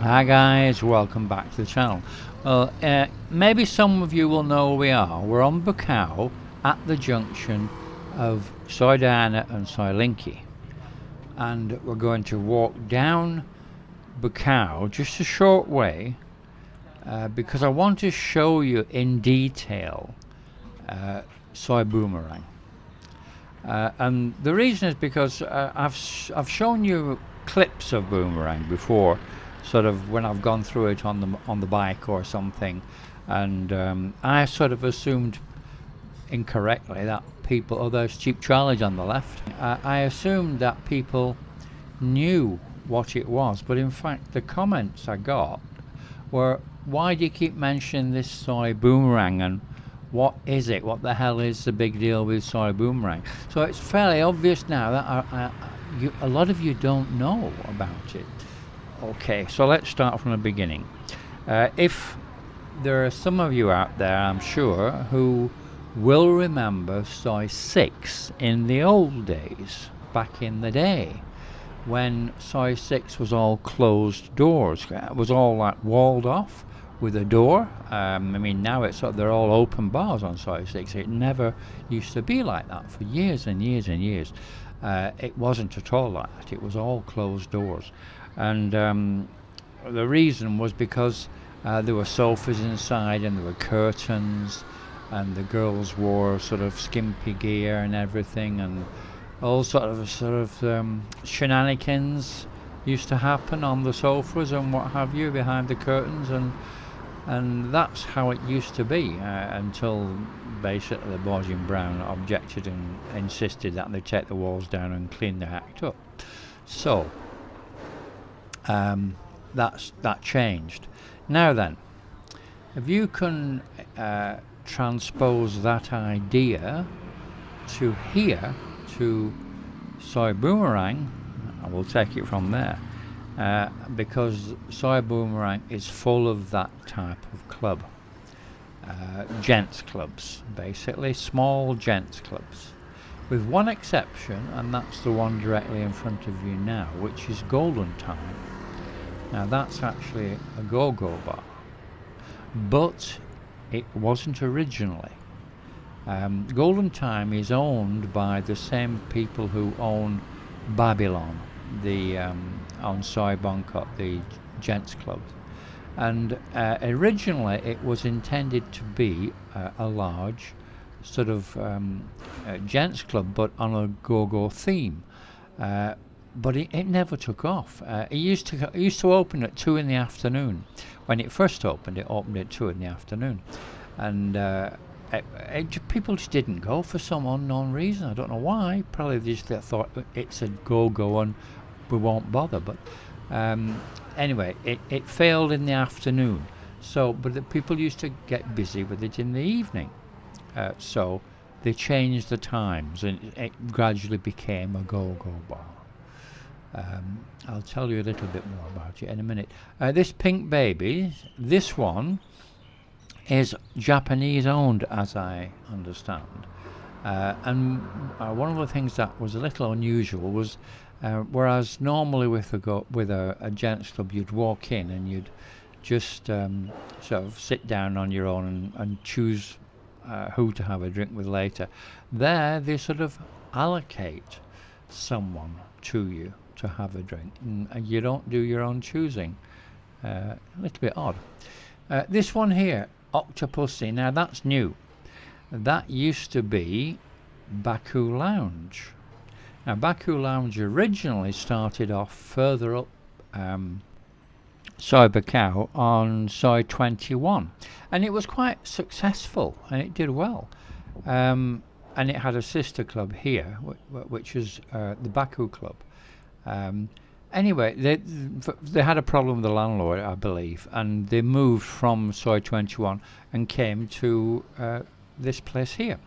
Hi guys, welcome back to the channel. Maybe some of you will know where we are. We're on Baku at the junction of Soi Diana and Soi Linky, and we're going to walk down Baku just a short way because I want to show you in detail Soi Boomerang. And the reason is because I've shown you clips of Boomerang before, sort of when I've gone through it on the bike or something, and I sort of assumed incorrectly that people, oh, there's cheap trialage on the left. I assumed that people knew what it was, but in fact the comments I got were, why do you keep mentioning this Soi Boomerang, and what is it? What the hell is the big deal with Soi Boomerang? So it's fairly obvious now that a lot of you don't know about it. Okay, so let's start from the beginning. If there are some of you out there, I'm sure, who will remember Soi 6 in the old days, back in the day, when Soi 6 was all closed doors. It was all like walled off with a door. I mean, now they're all open bars on Soi 6. It never used to be like that for years and years and years. It wasn't at all like that. It was all closed doors, and the reason was because there were sofas inside and there were curtains, and the girls wore sort of skimpy gear and everything, and all sort of shenanigans used to happen on the sofas and what have you behind the curtains, and that's how it used to be until basically the boys in brown objected and insisted that they take the walls down and clean the act up. So that changed. Now then, if you can transpose that idea to here, to Soi Boomerang, I will take it from there, because Soi Boomerang is full of that type of club. Gents clubs, basically small gents clubs, with one exception, and that's the one directly in front of you now, which is Golden Time. Now that's actually a go-go bar, but it wasn't originally. Golden Time is owned by the same people who own Babylon, the on Soi Bangkok, the gents club, and originally it was intended to be a large sort of gents club, but on a go-go theme. But it never took off. It used to open at 2 in the afternoon. When it first opened, it opened at 2 in the afternoon, and people just didn't go for some unknown reason. I don't know why. Probably they just thought it's a go-go and we won't bother. But anyway, it failed in the afternoon. So, but the people used to get busy with it in the evening. So they changed the times, and it gradually became a go-go bar. I'll tell you a little bit more about it in a minute. This pink baby, this one is Japanese owned, as I understand, and one of the things that was a little unusual was whereas normally with a gents club you'd walk in and you'd just sort of sit down on your own and choose who to have a drink with later, there they sort of allocate someone to you to have a drink, and you don't do your own choosing. A little bit odd. This one here, Octopussy, now that's new. That used to be Baku Lounge. Now Baku Lounge originally started off further up Soi Baku on Soi 21, and it was quite successful and it did well, and it had a sister club here which is the Baku Club. Anyway, they had a problem with the landlord, I believe, and they moved from Soi 21 and came to this place here,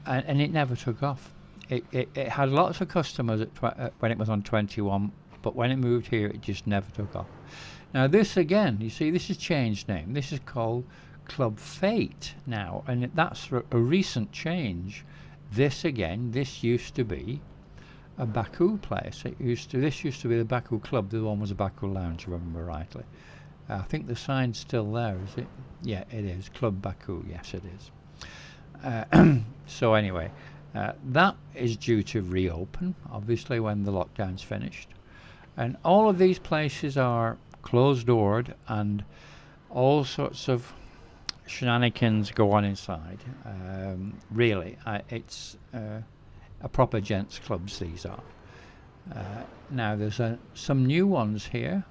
and it never took off. It had lots of customers when it was on 21, but when it moved here it just never took off. Now this again, you see, this has changed name. This is called Club Fate now, and that's a recent change. This again, this used to be a Baku place. This used to be the Baku Club. The other one was a Baku Lounge, if I remember rightly. I think the sign's still there, is it? Yeah, it is. Club Baku, yes it is. So anyway, that is due to reopen, obviously, when the lockdown's finished. And all of these places are closed-doored, and all sorts of shenanigans go on inside. Really, it's a proper gents clubs, these are. Now there's some new ones here.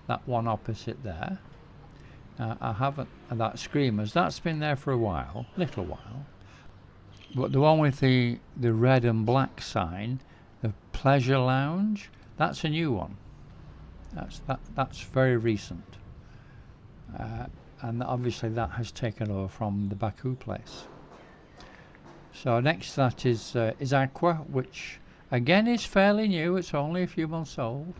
That one opposite there. I haven't, that Screamers, that's been there for a little while. But the one with the red and black sign, the Pleasure Lounge, that's a new one. That's very recent. And obviously that has taken over from the Baku place. So next to that is Aqua, which again is fairly new. It's only a few months old.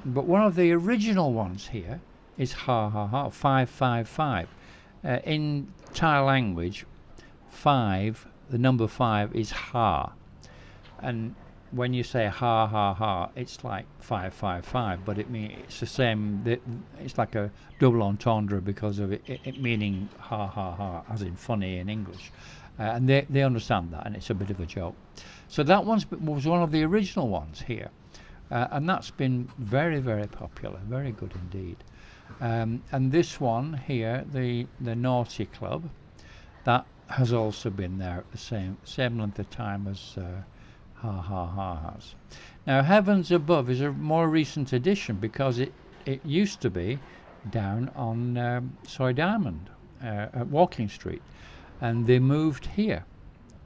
But one of the original ones here is 555. In Thai language, 5, the number 5 is ha. And when you say ha, it's like 555, but it's the same. It's like a double entendre because of it meaning ha, as in funny in English. And they understand that, and it's a bit of a joke. So that was one of the original ones here. And that's been very, very popular, very good indeed. And this one here, the Naughty Club, that has also been there at the same length of time as ha has. Now Heavens Above is a more recent addition because it used to be down on Soi Diamond at Walking Street, and they moved here.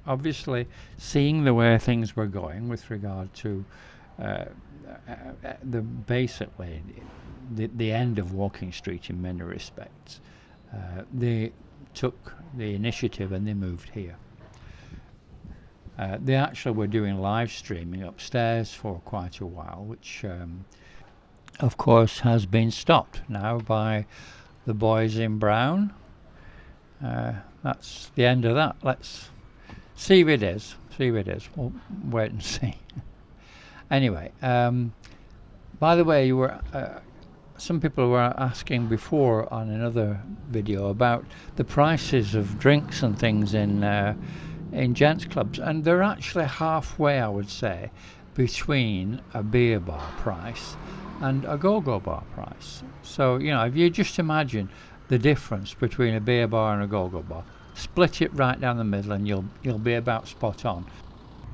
Obviously, seeing the way things were going with regard to basically the end of Walking Street in many respects, they took the initiative and they moved here. They actually were doing live streaming upstairs for quite a while, which of course has been stopped now by the boys in brown. That's the end of that. Let's see if it is. We'll wait and see. Anyway, by the way, some people were asking before on another video about the prices of drinks and things in gents clubs, and they're actually halfway, I would say, between a beer bar price and a go-go bar price. So, if you just imagine the difference between a beer bar and a go-go bar, split it right down the middle and you'll be about spot on.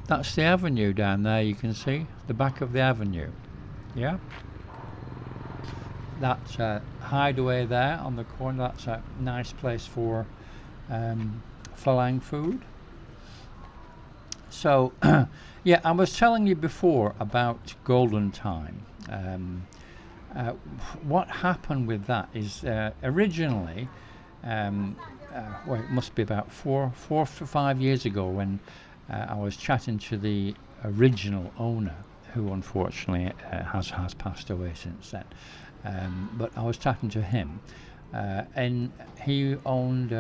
That's the avenue down there, you can see the back of the avenue. Yeah, that's a hideaway there on the corner. That's a nice place for Falang food. So yeah, I was telling you before about Golden Time. What happened with that is originally it must be about 4 to 5 years ago when I was chatting to the original owner, who unfortunately has passed away since then. But I was chatting to him, and he owned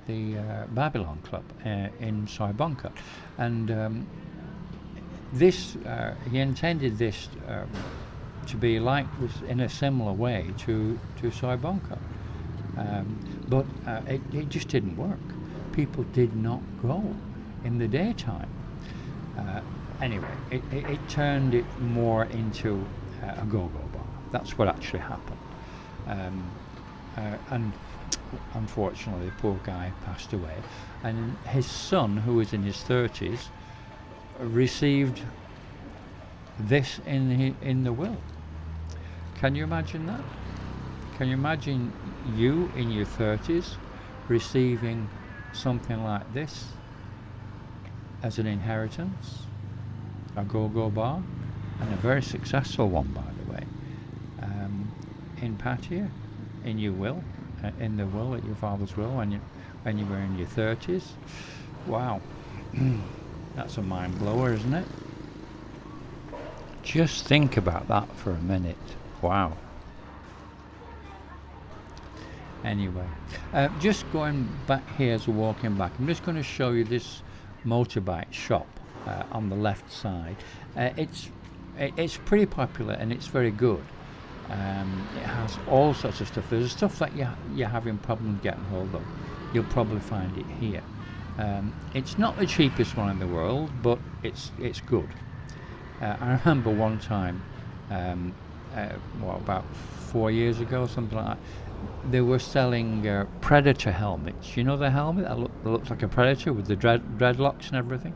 the Babylon Club in Soi Boomerang, and he intended this to be like in a similar way to Soi Boomerang, but it just didn't work. People did not go in the daytime. Anyway, it turned it more into a go-go bar. That's what actually happened. And unfortunately, the poor guy passed away, and his son, who was in his 30s, received this in the will. Can you imagine that? Can you imagine you in your 30s receiving something like this as an inheritance? A go-go bar, and a very successful one, by the way, in Pattaya, in your will, in the will, at your father's will, when you were in your 30s. Wow, that's a mind blower, isn't it? Just think about that for a minute. Wow. Anyway, just going back here as we're walking back, I'm just going to show you this motorbike shop on the left side. It's pretty popular and it's very good. It has all sorts of stuff. There's stuff that you're having problems getting hold of. You'll probably find it here. It's not the cheapest one in the world, but it's good. I remember one time, about 4 years ago, something like that, they were selling Predator helmets. You know the helmet that looks like a Predator with the dreadlocks and everything?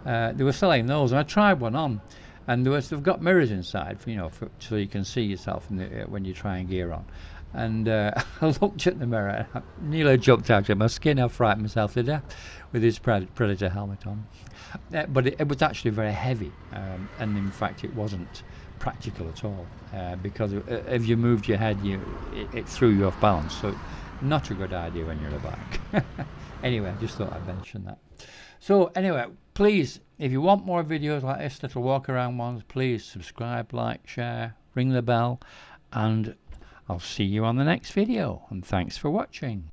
They were selling those, and I tried one on, and they've got mirrors inside, so you can see yourself when you try and gear on. And I looked at the mirror, and I nearly jumped out of my skin. I frightened myself to death with this Predator helmet on. But it was actually very heavy, and in fact it wasn't practical at all, because if you moved your head, it threw you off balance. So not a good idea when you're on a bike. Anyway, I just thought I'd mention that. So anyway, please, if you want more videos like this, little walk around ones, please subscribe, like, share, ring the bell, and I'll see you on the next video, and thanks for watching.